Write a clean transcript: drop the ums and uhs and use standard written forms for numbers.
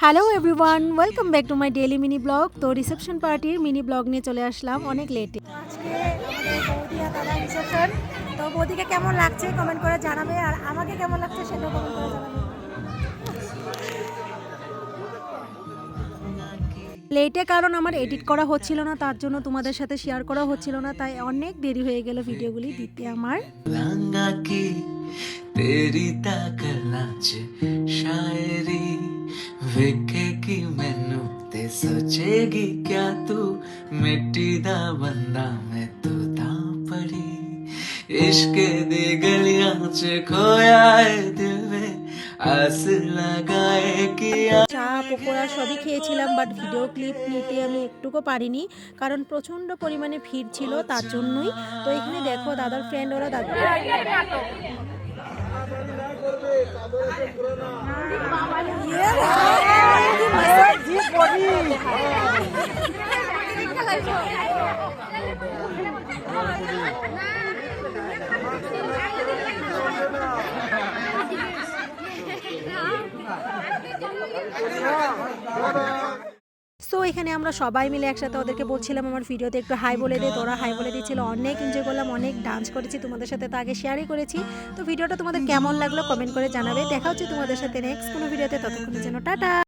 Hello everyone, welcome back to my daily mini blog. তো reception পার্টির mini blog নিয়ে চলে আসলাম অনেক লেটে। আজকে আমাদের বৌদি আর দাদা রিসেপশন। তো বৌদিকে কেমন লাগছে কমেন্ট করে জানাবে, আর আমাকে কেমন লাগছে সেটাও কমেন্ট করে জানাবে। লেটে কারণ আমার এডিট করা হচ্ছিল না, তার জন্য তোমাদের সাথে শেয়ার করা হচ্ছিল না, তাই অনেক দেরি হয়ে গেল ভিডিওগুলি দিতে আমার। तेरी ताकला च शायरी वेखेगी मैनू ते सोचेगी क्या तू मिट्टी दा बंदा मैं तू दा पड़ी इश्क दी गलियां च खोया है दिल में आस लगाए कि চা পকোড়া সবই খেয়েছিলাম, বাট ভিডিও ক্লিপ নিতে আমি একটুকু পারিনি কারণ প্রচণ্ড পরিমাণে ভিড় ছিল, তার জন্যই। তো এখানে দেখো দাদার ফ্রেন্ড ওরা দাদা সো এখানে আমরা সবাই মিলে একসাথে ওদেরকে বলছিলাম আমার ভিডিওতে একটু হাই বলে দে, তোরা হাই বলে দিচ্ছিল। অনেক এনজয় করলাম, অনেক ডান্স করেছি, তোমাদের সাথে তো আগে শেয়ারই করেছি। তো ভিডিওটা তোমাদের কেমন লাগলো কমেন্ট করে জানাবে। দেখা হচ্ছে তোমাদের সাথে নেক্সট কোনো ভিডিওতে, ততক্ষণের জন্য টাটা।